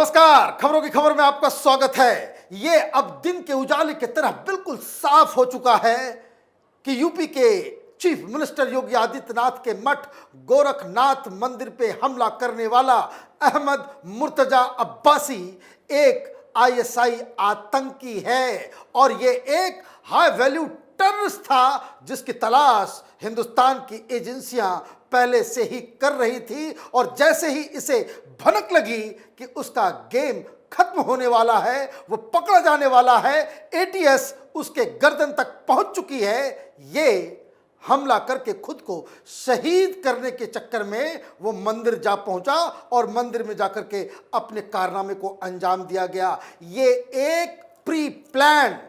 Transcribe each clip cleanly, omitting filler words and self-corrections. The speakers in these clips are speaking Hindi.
नमस्कार, खबरों की खबर में आपका स्वागत है। ये अब दिन के उजाले की तरह बिल्कुल साफ हो चुका है कि यूपी के चीफ मिनिस्टर योगी आदित्यनाथ के मठ गोरखनाथ मंदिर पे हमला करने वाला अहमद मुर्तजा अब्बासी एक आईएसआई आतंकी है और ये एक हाई वैल्यू टेररिस्ट था जिसकी तलाश हिंदुस्तान की एजेंसियां पहले से ही कर रही थी। और जैसे ही इसे भनक लगी कि उसका गेम खत्म होने वाला है, वो पकड़ा जाने वाला है, एटीएस उसके गर्दन तक पहुंच चुकी है, ये हमला करके खुद को शहीद करने के चक्कर में वो मंदिर जा पहुंचा और मंदिर में जाकर के अपने कारनामे को अंजाम दिया गया। ये एक प्री प्लान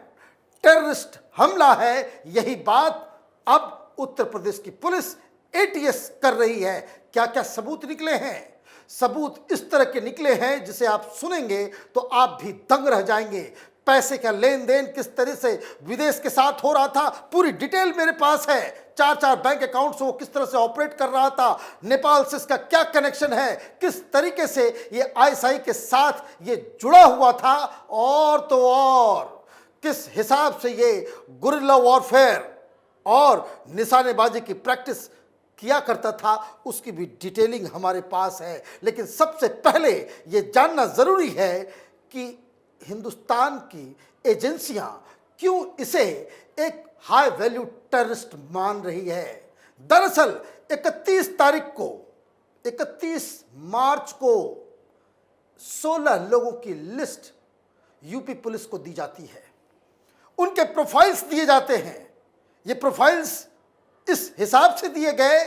टेररिस्ट हमला है। यही बात अब उत्तर प्रदेश की पुलिस एटीएस कर रही है। क्या क्या सबूत निकले हैं? सबूत इस तरह के निकले हैं जिसे आप सुनेंगे तो आप भी दंग रह जाएंगे। पैसे का लेन देन किस तरह से विदेश के साथ हो रहा था, पूरी डिटेल मेरे पास है। चार बैंक अकाउंट से वो किस तरह से ऑपरेट कर रहा था, नेपाल से इसका क्या कनेक्शन है, किस तरीके से ये आईएसआई के साथ ये जुड़ा हुआ था, और तो और किस हिसाब से ये गुरिल्ला वॉरफेयर और निशानेबाजी की प्रैक्टिस किया करता था, उसकी भी डिटेलिंग हमारे पास है। लेकिन सबसे पहले ये जानना जरूरी है कि हिंदुस्तान की एजेंसियां क्यों इसे एक हाई वैल्यू टेररिस्ट मान रही है। दरअसल 31 मार्च को 16 लोगों की लिस्ट यूपी पुलिस को दी जाती है। उनके प्रोफाइल्स दिए जाते हैं। ये प्रोफाइल्स इस हिसाब से दिए गए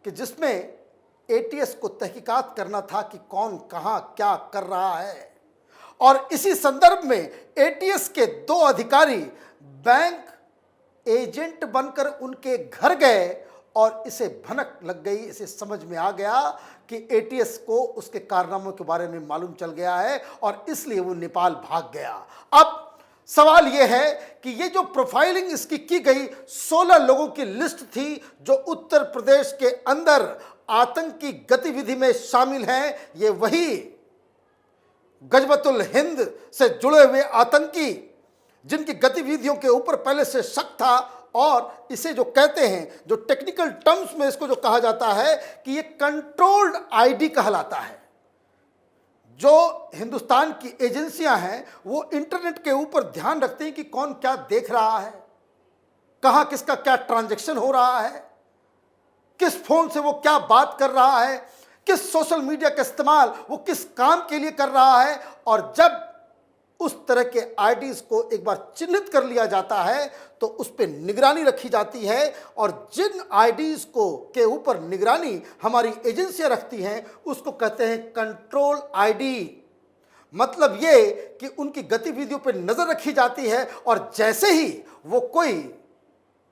कि जिसमें एटीएस को तहकीकात करना था कि कौन कहां क्या कर रहा है। और इसी संदर्भ में एटीएस के 2 अधिकारी बैंक एजेंट बनकर उनके घर गए और इसे भनक लग गई, इसे समझ में आ गया कि एटीएस को उसके कारनामों के बारे में मालूम चल गया है और इसलिए वो नेपाल भाग गया। अब सवाल यह है कि ये जो प्रोफाइलिंग इसकी की गई 16 लोगों की लिस्ट थी जो उत्तर प्रदेश के अंदर आतंकी गतिविधि में शामिल हैं। ये वही गजबतुल हिंद से जुड़े हुए आतंकी जिनकी गतिविधियों के ऊपर पहले से शक था, और इसे जो कहते हैं, जो टेक्निकल टर्म्स में इसको जो कहा जाता है कि ये कंट्रोल्ड आईडी कहलाता है। जो हिंदुस्तान की एजेंसियां हैं वो इंटरनेट के ऊपर ध्यान रखते हैं कि कौन क्या देख रहा है, कहां किसका क्या ट्रांजैक्शन हो रहा है, किस फोन से वो क्या बात कर रहा है, किस सोशल मीडिया का इस्तेमाल वो किस काम के लिए कर रहा है। और जब उस तरह के आईडीज को एक बार चिन्हित कर लिया जाता है तो उस पर निगरानी रखी जाती है। और जिन आईडीज को के ऊपर निगरानी हमारी एजेंसियां रखती हैं उसको कहते हैं कंट्रोल आईडी। मतलब ये कि उनकी गतिविधियों पर नजर रखी जाती है और जैसे ही वो कोई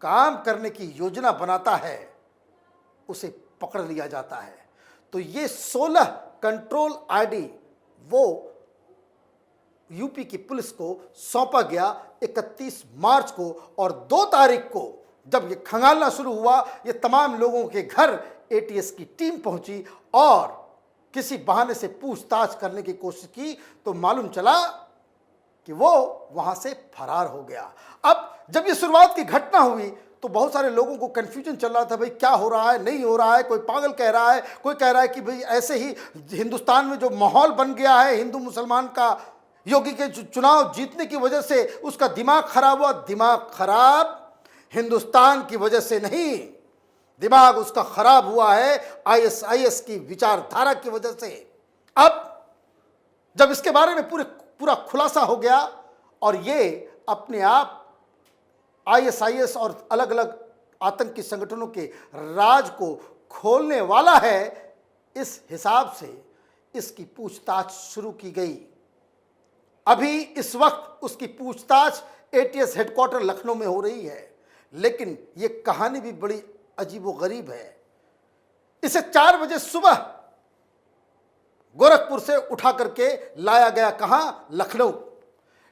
काम करने की योजना बनाता है उसे पकड़ लिया जाता है। तो ये 16 कंट्रोल आईडी वो यूपी की पुलिस को सौंपा गया 31 मार्च को, और 2 तारीख को जब ये खंगालना शुरू हुआ, ये तमाम लोगों के घर एटीएस की टीम पहुंची और किसी बहाने से पूछताछ करने की कोशिश की तो मालूम चला कि वो वहां से फरार हो गया। अब जब ये शुरुआत की घटना हुई तो बहुत सारे लोगों को कंफ्यूजन चल रहा था, भाई क्या हो रहा है, नहीं हो रहा है, कोई पागल कह रहा है, कोई कह रहा है कि भाई ऐसे ही हिंदुस्तान में जो माहौल बन गया है हिंदू मुसलमान का, योगी के चुनाव जीतने की वजह से उसका दिमाग खराब हुआ। दिमाग खराब हिंदुस्तान की वजह से नहीं, दिमाग उसका खराब हुआ है आईएसआईएस की विचारधारा की वजह से। अब जब इसके बारे में पूरा खुलासा हो गया और ये अपने आप आईएसआईएस और अलग अलग आतंकी संगठनों के राज को खोलने वाला है, इस हिसाब से इसकी पूछताछ शुरू की गई। अभी इस वक्त उसकी पूछताछ एटीएस हेडक्वार्टर लखनऊ में हो रही है। लेकिन यह कहानी भी बड़ी अजीबोगरीब है। इसे 4 बजे सुबह गोरखपुर से उठा करके लाया गया, कहां? लखनऊ।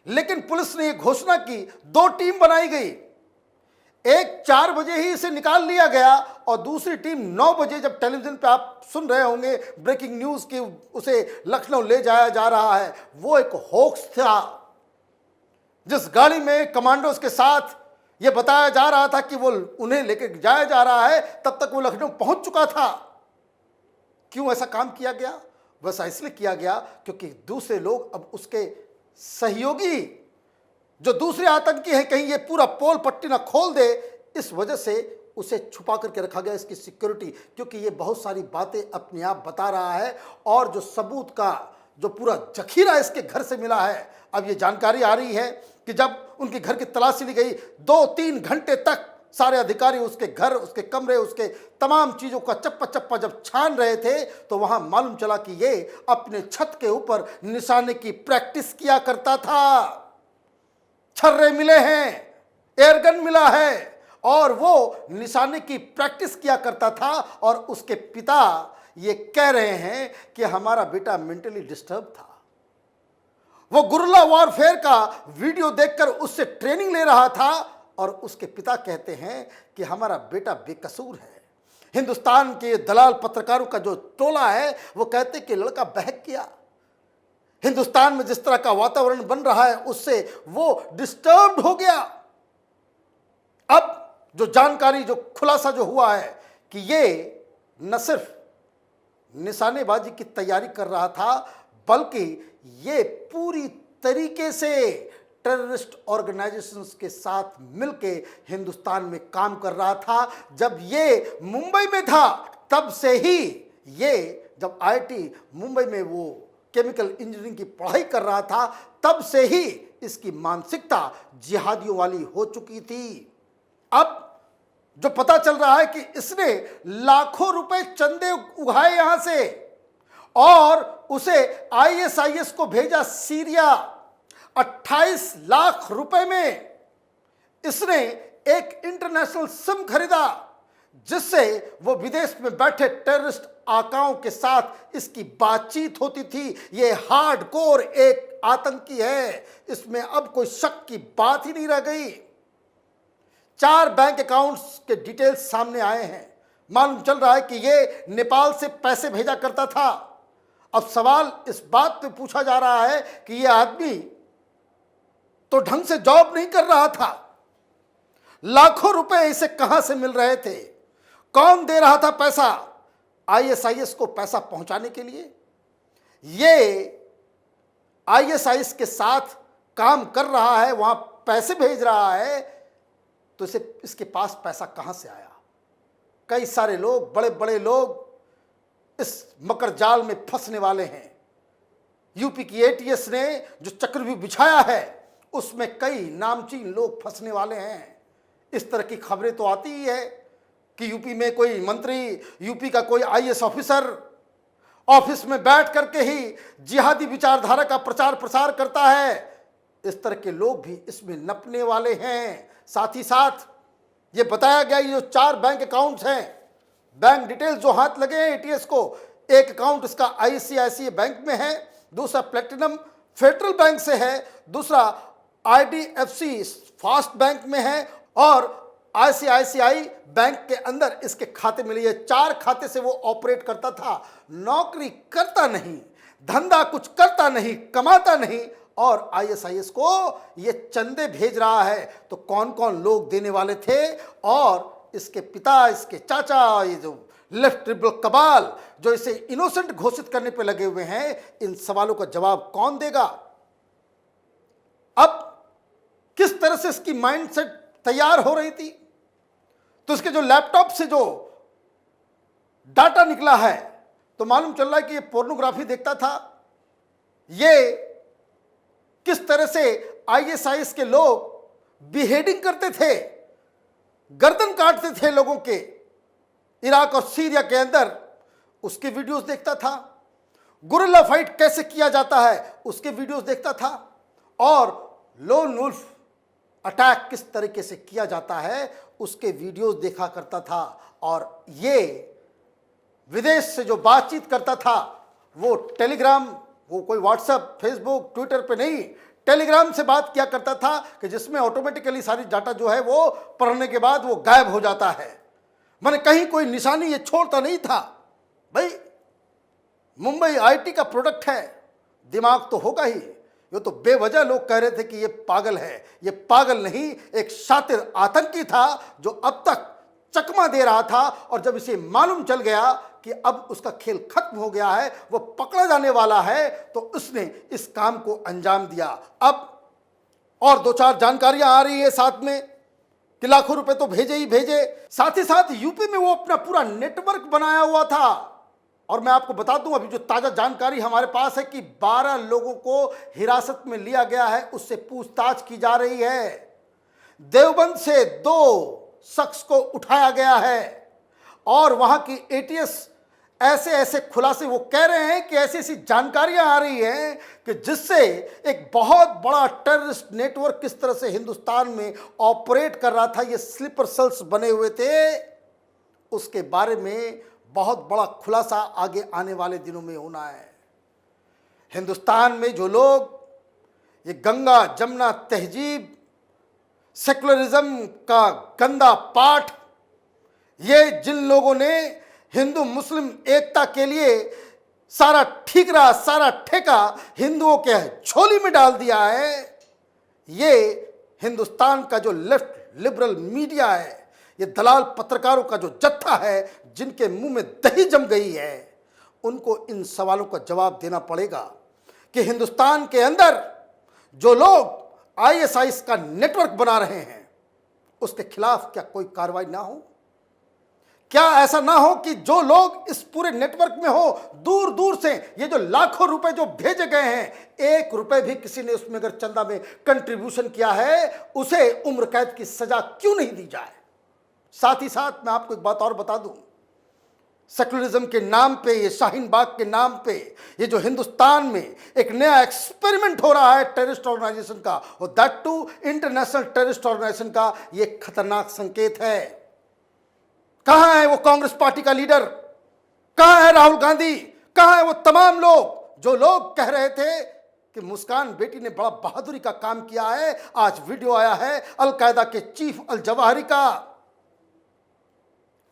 लेकिन पुलिस ने यह घोषणा की 2 टीम बनाई गई। एक 4 बजे ही इसे निकाल लिया गया और दूसरी टीम 9 बजे, जब टेलीविजन पे आप सुन रहे होंगे ब्रेकिंग न्यूज की, उसे लखनऊ ले जाया जा रहा है। वो एक होक्स था। जिस गाड़ी में कमांडोज के साथ ये बताया जा रहा था कि वो उन्हें लेकर जाया जा रहा है, तब तक वो लखनऊ पहुंच चुका था। क्यों ऐसा काम किया गया? वैसा इसलिए किया गया क्योंकि दूसरे लोग अब उसके सहयोगी जो दूसरे आतंकी हैं, कहीं ये पूरा पोल पट्टी ना खोल दे, इस वजह से उसे छुपा करके रखा गया, इसकी सिक्योरिटी। क्योंकि ये बहुत सारी बातें अपने आप बता रहा है और जो सबूत का जो पूरा जखीरा इसके घर से मिला है, अब ये जानकारी आ रही है कि जब उनके घर की तलाशी ली गई, 2-3 घंटे तक सारे अधिकारी उसके घर, उसके कमरे, उसके तमाम चीज़ों का चप्पा चप्पा जब छान रहे थे, तो वहाँ मालूम चला कि ये अपने छत के ऊपर निशाने की प्रैक्टिस किया करता था। छर्रे मिले हैं, एयरगन मिला है और वो निशाने की प्रैक्टिस किया करता था। और उसके पिता ये कह रहे हैं कि हमारा बेटा मेंटली डिस्टर्ब था। वो गुरिल्ला वॉरफेयर का वीडियो देखकर उससे ट्रेनिंग ले रहा था और उसके पिता कहते हैं कि हमारा बेटा बेकसूर है। हिंदुस्तान के दलाल पत्रकारों का जो टोला है वो कहते कि लड़का बहक गया। हिंदुस्तान में जिस तरह का वातावरण बन रहा है उससे वो डिस्टर्ब्ड हो गया। अब जो जानकारी, जो खुलासा जो हुआ है कि ये न सिर्फ निशानेबाजी की तैयारी कर रहा था, बल्कि ये पूरी तरीके से टेररिस्ट ऑर्गेनाइजेशंस के साथ मिलके हिंदुस्तान में काम कर रहा था। जब ये मुंबई में था तब से ही ये, जब आईआईटी मुंबई में वो केमिकल इंजीनियरिंग की पढ़ाई कर रहा था, तब से ही इसकी मानसिकता जिहादियों वाली हो चुकी थी। अब जो पता चल रहा है कि इसने लाखों रुपए चंदे उगाए यहां से और उसे आईएसआईएस को भेजा सीरिया। 28 लाख रुपए में इसने एक इंटरनेशनल सिम खरीदा, जिससे वो विदेश में बैठे टेररिस्ट आकाओं के साथ इसकी बातचीत होती थी। ये हार्डकोर एक आतंकी है, इसमें अब कोई शक की बात ही नहीं रह गई। 4 बैंक अकाउंट्स के डिटेल्स सामने आए हैं। मालूम चल रहा है कि ये नेपाल से पैसे भेजा करता था। अब सवाल इस बात पे पूछा जा रहा है कि ये आदमी तो ढंग से जॉब नहीं कर रहा था, लाखों रुपए इसे कहां से मिल रहे थे? कौन दे रहा था पैसा आईएसआईएस को पैसा पहुंचाने के लिए? ये आईएसआईएस के साथ काम कर रहा है, वहां पैसे भेज रहा है, तो इसके पास पैसा कहां से आया? कई सारे लोग, बड़े बड़े लोग इस मकर जाल में फंसने वाले हैं। यूपी की एटीएस ने जो चक्रव्यूह बिछाया है उसमें कई नामचीन लोग फंसने वाले हैं। इस तरह की खबरें तो आती ही है कि यूपी में कोई मंत्री, यूपी का कोई आईएएस ऑफिसर ऑफिस में बैठ करके ही जिहादी विचारधारा का प्रचार प्रसार करता है। इस तरह के लोग भी इसमें नपने वाले हैं। साथ ही साथ ये बताया गया, ये जो 4 बैंक अकाउंट्स हैं, बैंक डिटेल्स जो हाथ लगे हैं एटीएस को, एक अकाउंट इसका आईसीआईसीआई बैंक में है, दूसरा प्लेटिनम फेडरल बैंक से है, दूसरा आईडीएफसी फास्ट बैंक में है और आईसीआईसीआई बैंक के अंदर इसके खाते मिले। ये 4 खाते से वो ऑपरेट करता था। नौकरी करता नहीं, धंधा कुछ करता नहीं, कमाता नहीं और आईएसआईएस को ये चंदे भेज रहा है। तो कौन कौन लोग देने वाले थे और इसके पिता, इसके चाचा, ये जो लेफ्ट लिबरल कबाल जो इसे इनोसेंट घोषित करने पे लगे हुए हैं, इन सवालों का जवाब कौन देगा? अब किस तरह से इसकी माइंडसेट तैयार हो रही थी? तो इसके जो लैपटॉप से जो डाटा निकला है तो मालूम चल रहा है कि ये पोर्नोग्राफी देखता था। ये किस तरह से आईएसआईएस के लोग बिहेडिंग करते थे, गर्दन काटते थे लोगों के, इराक और सीरिया के अंदर, उसके वीडियोस देखता था। गुरिल्ला फाइट कैसे किया जाता है उसके वीडियोस देखता था और लोन वुल्फ अटैक किस तरीके से किया जाता है उसके वीडियोस देखा करता था। और ये विदेश से जो बातचीत करता था वो टेलीग्राम, वो कोई व्हाट्सएप, फेसबुक, ट्विटर पे नहीं, टेलीग्राम से बात किया करता था कि जिसमें ऑटोमेटिकली सारी डाटा जो है वो पढ़ने के बाद वो गायब हो जाता है। मैंने कहीं कोई निशानी ये छोड़ता नहीं था। भाई मुंबई आईटी का प्रोडक्ट है, दिमाग तो होगा ही। ये तो बेवजह लोग कह रहे थे कि ये पागल है। ये पागल नहीं, एक शातिर आतंकी था जो अब तक चकमा दे रहा था, और जब इसे मालूम चल गया कि अब उसका खेल खत्म हो गया है, वो पकड़ा जाने वाला है, तो उसने इस काम को अंजाम दिया। अब और दो चार जानकारियां आ रही है साथ में कि लाखों रुपए तो भेजे ही भेजे। साथ ही साथ यूपी में वो अपना पूरा नेटवर्क बनाया हुआ था। और मैं आपको बता दूं, अभी जो ताजा जानकारी हमारे पास है कि 12 लोगों को हिरासत में लिया गया है, उससे पूछताछ की जा रही है। देवबंद से 2 शख्स को उठाया गया है, और वहां की एटीएस ऐसे ऐसे खुलासे वो कह रहे हैं कि ऐसी ऐसी जानकारियां आ रही हैं कि जिससे एक बहुत बड़ा टेररिस्ट नेटवर्क किस तरह से हिंदुस्तान में ऑपरेट कर रहा था, ये स्लीपर सेल्स बने हुए थे, उसके बारे में बहुत बड़ा खुलासा आगे आने वाले दिनों में होना है। हिंदुस्तान में जो लोग ये गंगा जमुना तहजीब, सेकुलरिज्म का गंदा पाठ, ये जिन लोगों ने हिंदू मुस्लिम एकता के लिए सारा ठीकरा सारा ठेका हिंदुओं के झोली में डाल दिया है, ये हिंदुस्तान का जो लेफ्ट लिबरल मीडिया है, ये दलाल पत्रकारों का जो जत्था है, जिनके मुंह में दही जम गई है, उनको इन सवालों का जवाब देना पड़ेगा कि हिंदुस्तान के अंदर जो लोग आईएसआईएस का नेटवर्क बना रहे हैं, उसके खिलाफ क्या कोई कार्रवाई ना हो? क्या ऐसा ना हो कि जो लोग इस पूरे नेटवर्क में हो, दूर दूर से ये जो लाखों रुपए जो भेजे गए हैं, 1 रुपए भी किसी ने उसमें अगर चंदा में कंट्रीब्यूशन किया है, उसे उम्र कैद की सजा क्यों नहीं दी जाए? साथ ही साथ मैं आपको एक बात और बता दूं, सेकुलरिज्म के नाम पे, ये शाहीन बाग के नाम पे, ये जो हिंदुस्तान में एक नया एक्सपेरिमेंट हो रहा है टेररिस्ट ऑर्गेनाइजेशन का, और that too international terrorist organization का, ये खतरनाक संकेत है। कहां है वो कांग्रेस पार्टी का लीडर? कहां है राहुल गांधी? कहां है वो तमाम लोग जो लोग कह रहे थे कि मुस्कान बेटी ने बड़ा बहादुरी का काम किया है? आज वीडियो आया है अलकायदा के चीफ अल जवाहिरी का,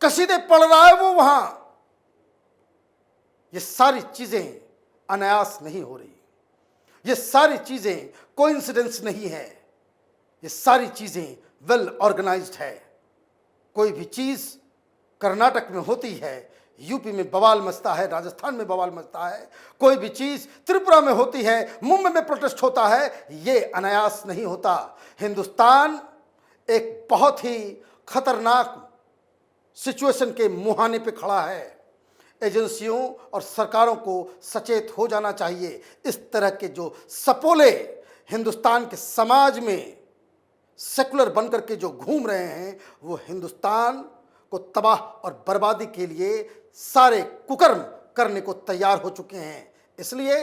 कसीदे पढ़ रहा है वो वहां। ये सारी चीजें अनायास नहीं हो रही, ये सारी चीजें कोइंसिडेंस नहीं है, ये सारी चीजें वेल ऑर्गेनाइज्ड है। कोई भी चीज कर्नाटक में होती है, यूपी में बवाल मचता है, राजस्थान में बवाल मचता है, कोई भी चीज त्रिपुरा में होती है, मुंबई में प्रोटेस्ट होता है, ये अनायास नहीं होता। हिंदुस्तान एक बहुत ही खतरनाक सिचुएशन के मुहाने पे खड़ा है। एजेंसियों और सरकारों को सचेत हो जाना चाहिए। इस तरह के जो सपोले हिंदुस्तान के समाज में सेकुलर बनकर के जो घूम रहे हैं, वो हिंदुस्तान को तबाह और बर्बादी के लिए सारे कुकर्म करने को तैयार हो चुके हैं। इसलिए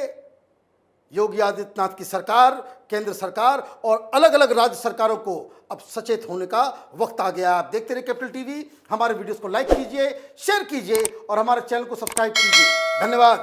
योगी आदित्यनाथ की सरकार, केंद्र सरकार और अलग अलग राज्य सरकारों को अब सचेत होने का वक्त आ गया। आप देखते रहिए कैपिटल टीवी। हमारे वीडियोस को लाइक कीजिए, शेयर कीजिए और हमारे चैनल को सब्सक्राइब कीजिए। धन्यवाद।